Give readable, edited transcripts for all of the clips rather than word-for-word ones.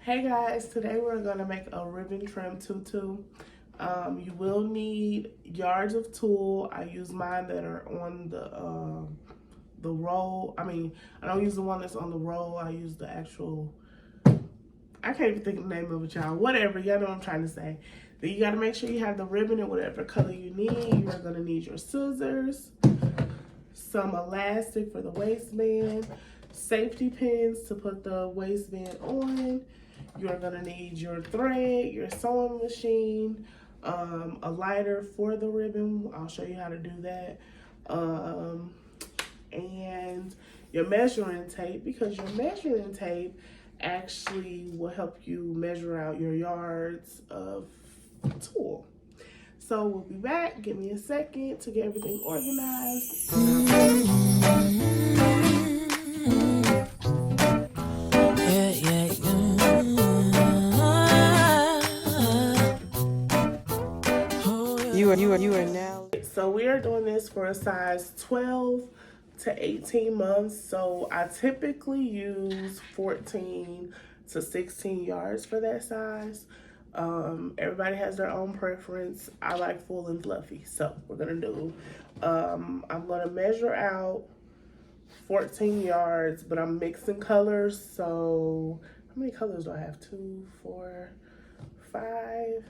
Hey guys, today we're gonna make a ribbon trim tutu. You will need yards of tulle. I use mine that are on the roll. I don't use the one that's on the roll. I use the actual. I can't even think of the name of it, y'all. Whatever, y'all know what I'm trying to say. Then you gotta make sure you have the ribbon in whatever color you need. You're gonna need your scissors, some elastic for the waistband, safety pins to put the waistband on. You're gonna need your thread, your sewing machine, a lighter for the ribbon. I'll show you how to do that. And your measuring tape, because your measuring tape actually will help you measure out your yards of tulle. So we'll be back. Give me a second to get everything organized. You are now. So we are doing this for a size 12 to 18 months. So I typically use 14 to 16 yards for that size. Everybody has their own preference. I like full and fluffy. So we're gonna do, I'm gonna measure out 14 yards, but I'm mixing colors. So how many colors do I have? 2, 4, 5.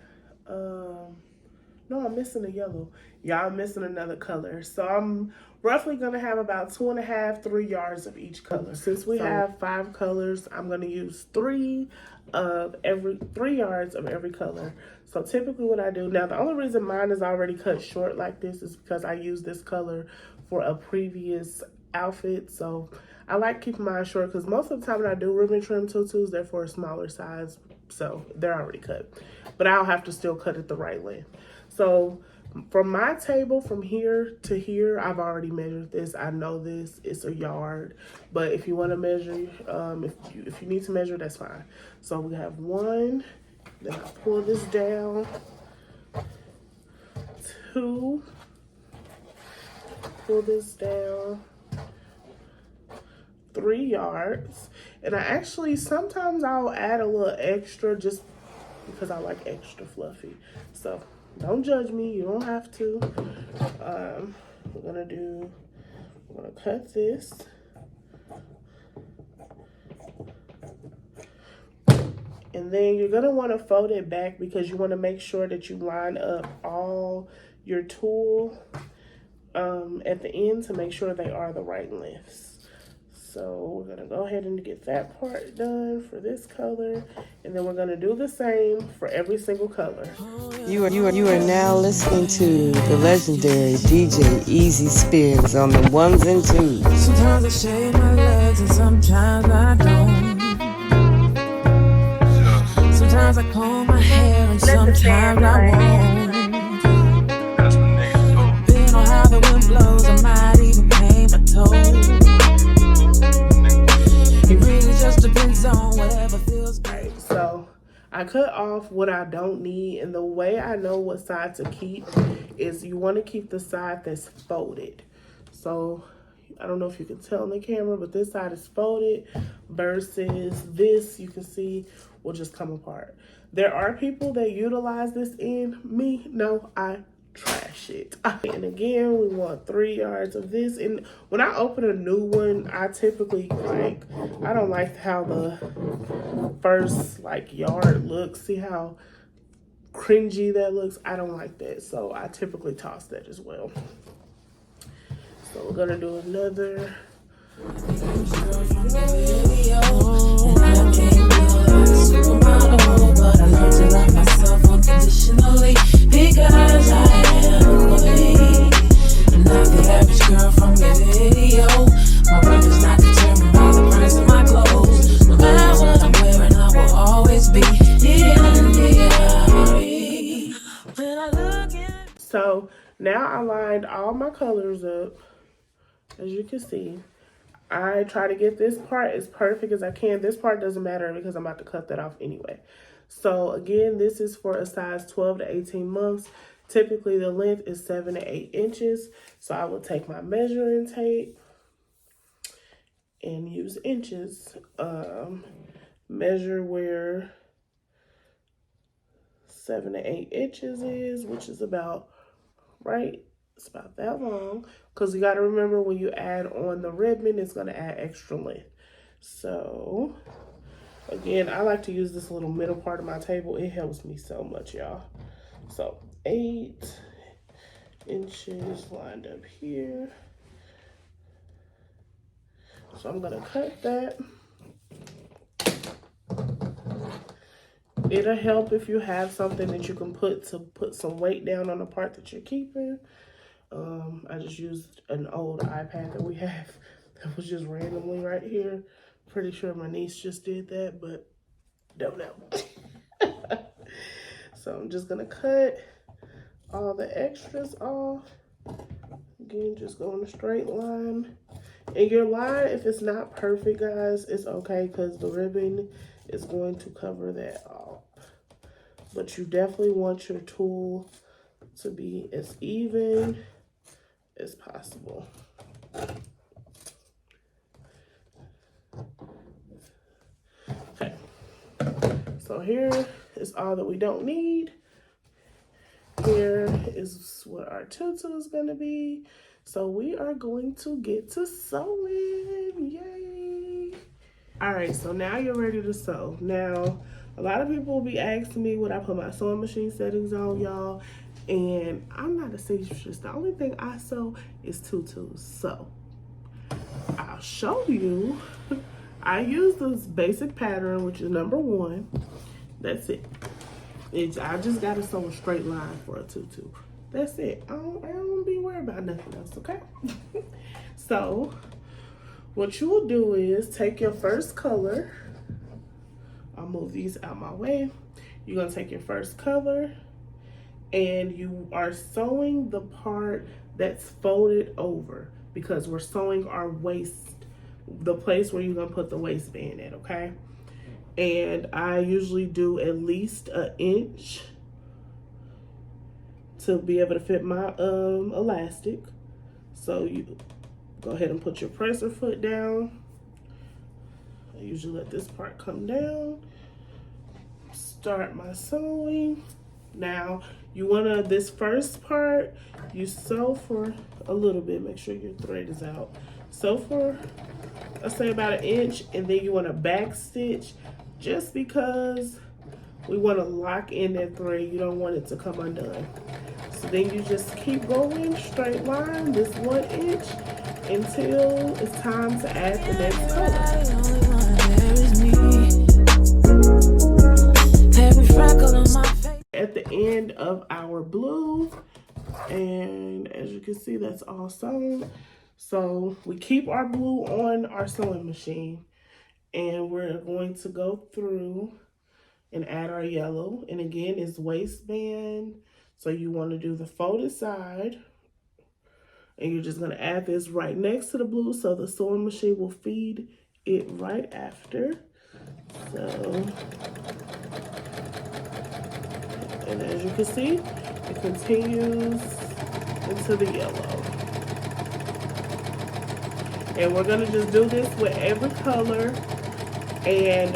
No, I'm missing a yellow. Yeah, I'm missing another color. So I'm roughly gonna have about 2.5, 3 yards of each color. Since we have 5 colors, I'm gonna use 3 yards of every color. So typically what I do, now the only reason mine is already cut short like this is because I used this color for a previous outfit. So I like keeping mine short because most of the time when I do ribbon trim tutus, they're for a smaller size. So they're already cut, but I'll have to still cut it the right length. So from my table, from here to here, I've already measured this. I know this, it's a yard, but if you want to measure, if you need to measure, that's fine. So we have 1, then I pull this down, 2, pull this down, 3 yards. And I actually, sometimes I'll add a little extra just because I like extra fluffy. So don't judge me, you don't have to. We're gonna cut this. And then you're gonna wanna fold it back because you wanna make sure that you line up all your tulle at the end to make sure they are the right lengths. So we're gonna go ahead and get that part done for this color, and then we're gonna do the same for every single color. You are now listening to the legendary DJ Easy Spins on the ones and twos. Sometimes I shave my legs and sometimes I don't. Sometimes I comb my hair and sometimes I won't. Depending on how the wind blows, I might even paint my toes. It really just depends on whatever feels right. So I cut off what I don't need, and the way I know what side to keep is you want to keep the side that's folded. So I don't know if you can tell on the camera, but this side is folded versus this, you can see, will just come apart. There are people that utilize this in. Me, no, I trash it. And again, we want 3 yards of this. And when I open a new one, I typically I don't like how the first yard looks. See how cringy that looks? I don't like that. So I typically toss that as well. So we're gonna do another. but I learned to love myself unconditionally because I am me. I'm not the average girl from your video. My worth is not determined by the price of my clothes. No matter what I'm wearing, I will always be when I look in. So now I lined all my colors up. As you can see, I try to get this part as perfect as I can. This part doesn't matter because I'm about to cut that off anyway. So again, this is for a size 12 to 18 months. Typically the length is 7 to 8 inches. So I will take my measuring tape and use inches. measure where 7 to 8 inches is, which is about right. It's about that long, because you got to remember when you add on the ribbon, it's going to add extra length. So again, I like to use this little middle part of my table. It helps me so much, y'all. So 8 inches lined up here. So I'm gonna cut that. It'll help if you have something that you can put some weight down on the part that you're keeping. I just used an old iPad that we have that was just randomly right here. Pretty sure my niece just did that, but don't know. So I'm just gonna cut all the extras off. Again, just go in a straight line. And your line, if it's not perfect, guys, it's okay, because the ribbon is going to cover that off. But you definitely want your tool to be as even as possible. Okay, so here is all that we don't need. Here is what our tutu is going to be. So we are going to get to sewing. Yay! All right, so now you're ready to sew. Now, a lot of people will be asking me what I put my sewing machine settings on, y'all. And I'm not a seamstress. The only thing I sew is tutus. So I'll show you. I use this basic pattern, which is number 1. That's it. I just gotta sew a straight line for a tutu. That's it. I don't be worried about nothing else, okay? So what you will do is take your first color. I'll move these out my way. You're gonna take your first color and you are sewing the part that's folded over, because we're sewing our waist, the place where you're gonna put the waistband at, okay? And I usually do at least an inch to be able to fit my elastic. So you go ahead and put your presser foot down. I usually let this part come down. Start my sewing. Now you wanna, this first part, you sew for a little bit. Make sure your thread is out. Sew for, let's say, about an inch, and then you wanna back stitch, just because we want to lock in that thread. You don't want it to come undone. So then you just keep going straight line this 1 inch until it's time to add the next color. At the end of our blue, and as you can see, that's all sewn. So we keep our blue on our sewing machine. And we're going to go through and add our yellow. And again, it's waistband. So you want to do the folded side. And you're just going to add this right next to the blue, so the sewing machine will feed it right after. So, and as you can see, it continues into the yellow. And we're going to just do this with every color. And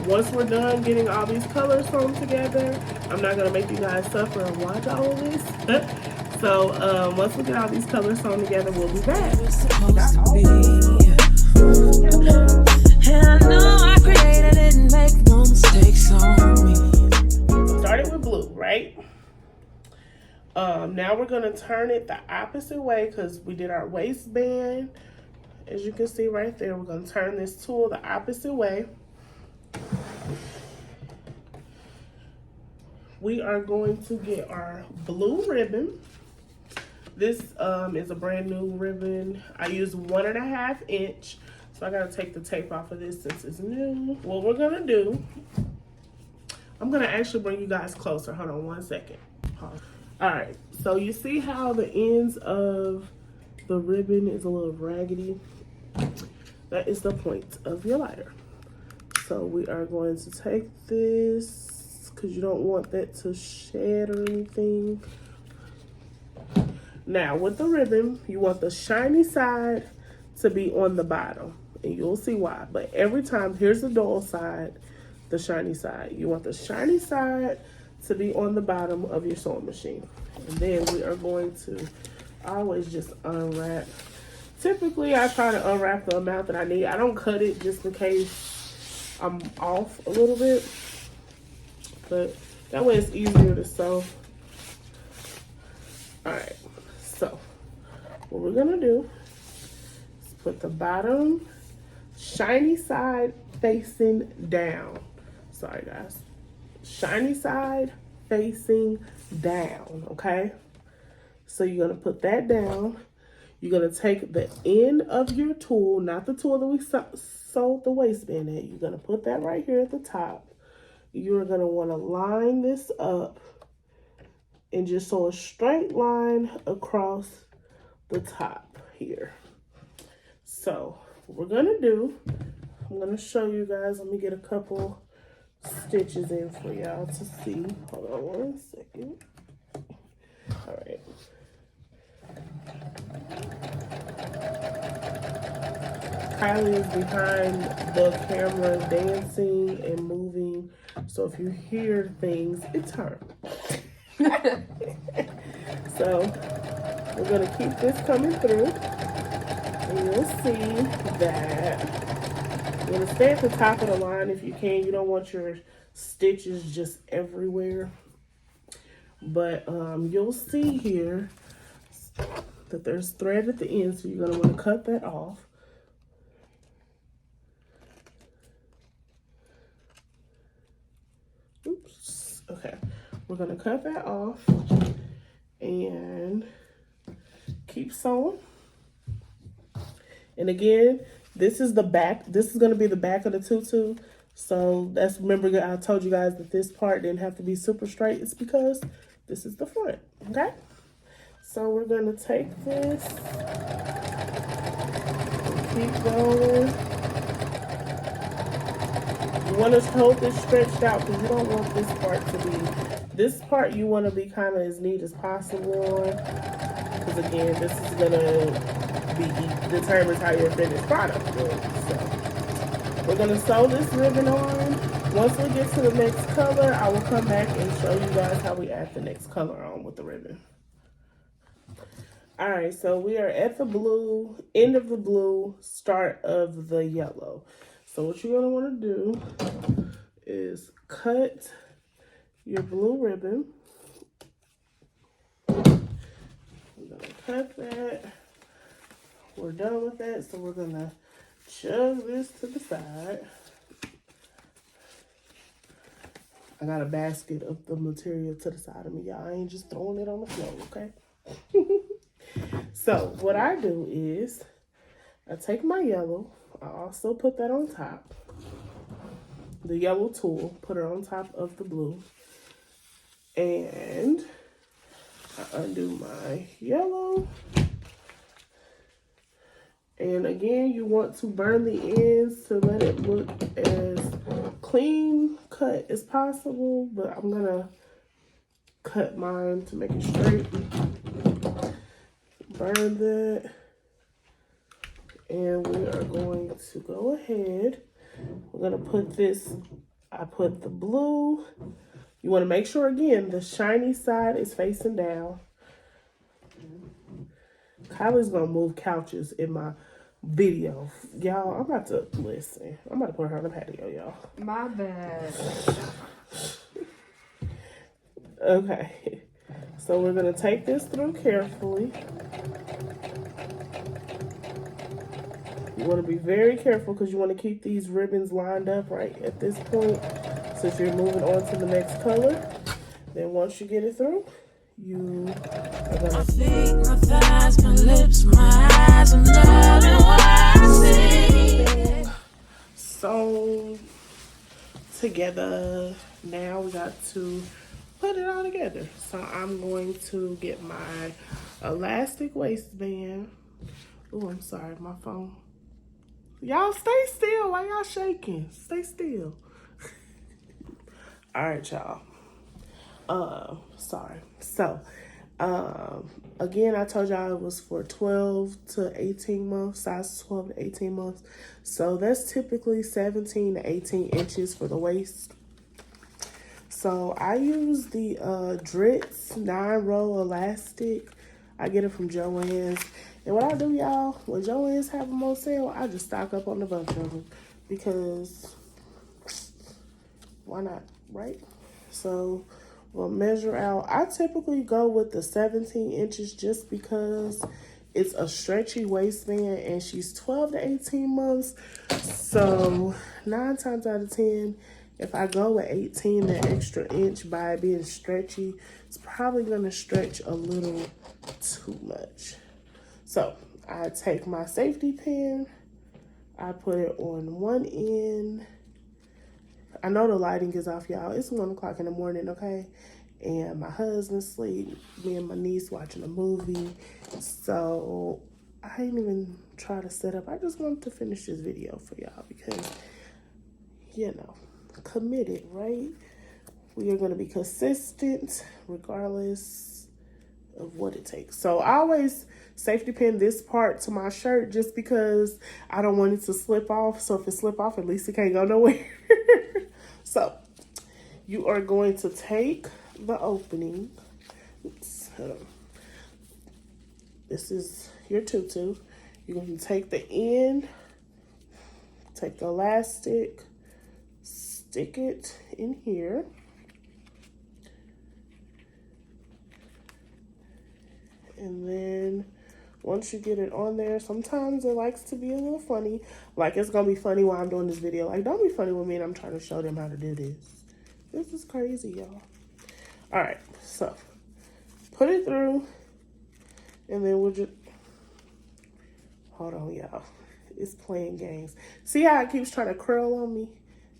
once we're done getting all these colors sewn together, I'm not going to make you guys suffer and watch all of this. So once we get all these colors sewn together, we'll be back. And I know I created it and make no mistakes on me. Started with blue, right? Now we're going to turn it the opposite way, because we did our waistband. As you can see right there, we're going to turn this tool the opposite way. We are going to get our blue ribbon. This is a brand new ribbon. I use 1.5 inch. So I got to take the tape off of this since it's new. What we're going to do, I'm going to actually bring you guys closer. Hold on 1 second. Pause. All right. So you see how the ends of the ribbon is a little raggedy? That is the point of your lighter. So we are going to take this, because you don't want that to shed or anything. Now with the ribbon, you want the shiny side to be on the bottom. and you'll see why. But every time, here's the dull side, the shiny side. You want the shiny side to be on the bottom of your sewing machine. And then we are going to always just unwrap. Typically, I try to unwrap the amount that I need. I don't cut it just in case I'm off a little bit. But that way it's easier to sew. Alright, so what we're gonna do is put the bottom shiny side facing down. Sorry guys. Shiny side facing down, okay? So you're gonna put that down. You're gonna take the end of your tool, not the tool that we sewed the waistband at. You're gonna put that right here at the top. You're gonna wanna line this up and just sew a straight line across the top here. So what we're gonna do, I'm gonna show you guys. Let me get a couple stitches in for y'all to see. Hold on one second. All right. Kylie is behind the camera dancing and moving. So if you hear things, it's her. So we're gonna keep this coming through. And you'll see that you're gonna stay at the top of the line if you can. You don't want your stitches just everywhere. But you'll see here that there's thread at the end, so you're gonna want to cut that off. Oops. Okay. We're gonna cut that off and keep sewing. And again, this is the back. This is gonna be the back of the tutu. So that's, remember I told you guys that this part didn't have to be super straight. It's because this is the front, okay? So we're gonna take this, keep going. You want to hold this stretched out because you don't want this part to be, this part you want to be kind of as neat as possible on. Because again, this is gonna be determines how your finished product looks. So we're gonna sew this ribbon on. Once we get to the next color, I will come back and show you guys how we add the next color on with the ribbon. All right, so we are at the blue, end of the blue, start of the yellow. So what you're gonna wanna do is cut your blue ribbon. We're gonna cut that. We're done with that, so we're gonna shove this to the side. I got a basket of the material to the side of me, y'all. I ain't just throwing it on the floor, okay? So what I do is I take my yellow. I also put that on top. The yellow tool, put it on top of the blue. And I undo my yellow. And again, you want to burn the ends to let it look as clean cut as possible. But I'm gonna cut mine to make it straight. Burn that. And we are going to go ahead. We're gonna put this, I put the blue. You wanna make sure again, the shiny side is facing down. Kylie's gonna move couches in my video. Y'all, I'm about to, listen. I'm about to put her on the patio, y'all. My bad. Okay. So we're gonna take this through carefully. You want to be very careful because you want to keep these ribbons lined up right at this point since you're moving on to the next color. Then once you get it through, you are going My feet, my thighs, my lips, my eyes, I'm loving what I see. sew together. Now we got to put it all together. So I'm going to get my elastic waistband. Oh, I'm sorry, my phone. Y'all stay still. Why y'all shaking? Stay still. All right, y'all. Sorry. So Again, I told y'all it was for 12 to 18 months, size 12 to 18 months. So that's typically 17 to 18 inches for the waist. So I use the Dritz 9-row elastic. I get it from Joann's. And what I do, y'all, when Joann's have them on sale, I just stock up on a bunch of them. Because why not, right? So we'll measure out. I typically go with the 17 inches just because it's a stretchy waistband and she's 12 to 18 months. So 9 times out of 10, if I go with 18, that extra inch by it being stretchy, it's probably going to stretch a little too much. So I take my safety pin, I put it on one end. I know the lighting is off, y'all. It's 1 o'clock in the morning, okay? And my husband's asleep. Me and my niece watching a movie. So I didn't even try to set up. I just wanted to finish this video for y'all because, you know, committed, right? We are going to be consistent regardless of what it takes. So I always safety pin this part to my shirt just because I don't want it to slip off. So if it slip off, at least it can't go nowhere. So you are going to take the opening. Oops, this is your tutu. You're going to take the end, take the elastic, stick it in here. And then once you get it on there, sometimes it likes to be a little funny. Like, it's going to be funny while I'm doing this video. Like, don't be funny with me and I'm trying to show them how to do this. This is crazy, y'all. All right, so put it through. And then we'll just... Hold on, y'all. It's playing games. See how it keeps trying to curl on me?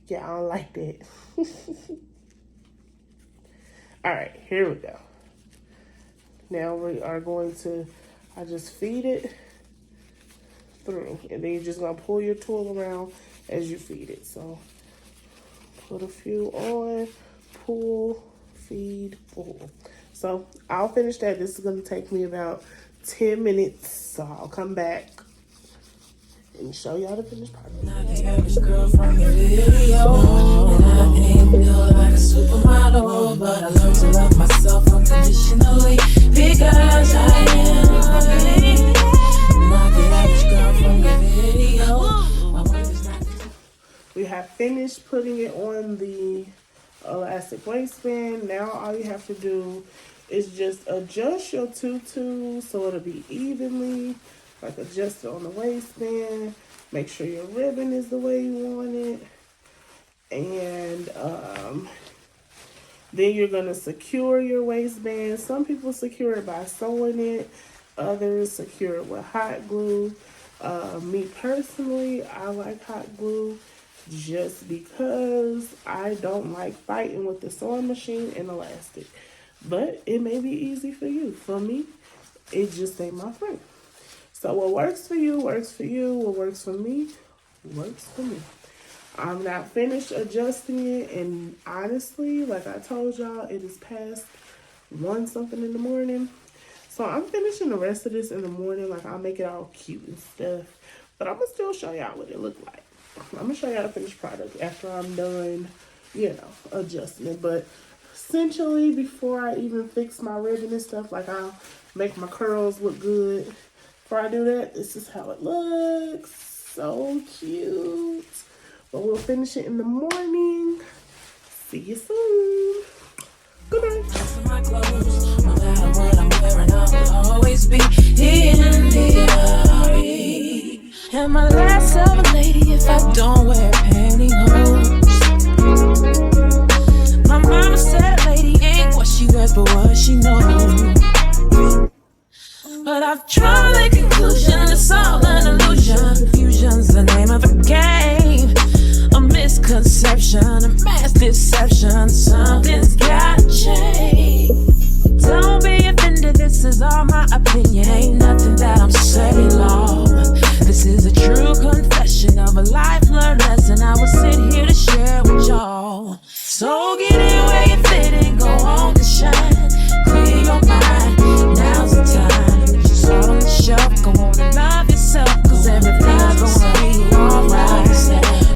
Yeah, I don't like that. All right, here we go. Now we are going to... I just feed it through, and then you're just gonna pull your tool around as you feed it. So put a few on, pull, feed, pull. So I'll finish that. This is gonna take me about 10 minutes. So I'll come back and show y'all the finished product. Not the average girl from your video, and I ain't built like a supermodel, but I learned to love myself unconditionally because I am not the average girl from your video. My worth is not. We have finished putting it on the elastic waistband. Now all you have to do is just adjust your tutu so it'll be evenly. Like, adjust it on the waistband. Make sure your ribbon is the way you want it. And then you're going to secure your waistband. Some people secure it by sewing it. Others secure it with hot glue. Me personally, I like hot glue just because I don't like fighting with the sewing machine and elastic. But it may be easy for you. For me, it just ain't my friend. So what works for you, works for you. What works for me, works for me. I'm not finished adjusting it. And honestly, like I told y'all, it is past 1 something in the morning. So I'm finishing the rest of this in the morning. Like, I'll make it all cute and stuff. But I'm going to still show y'all what it look like. I'm going to show y'all the finished product after I'm done, you know, adjusting it. But essentially, before I even fix my ribbon and stuff, like, I'll make my curls look good. Before I do that, this is how it looks. So cute. But we'll finish it in the morning. See you soon. Good night. My clothes, no matter what I'm wearing, I will always be in the RE. And my last ever lady, if I don't wear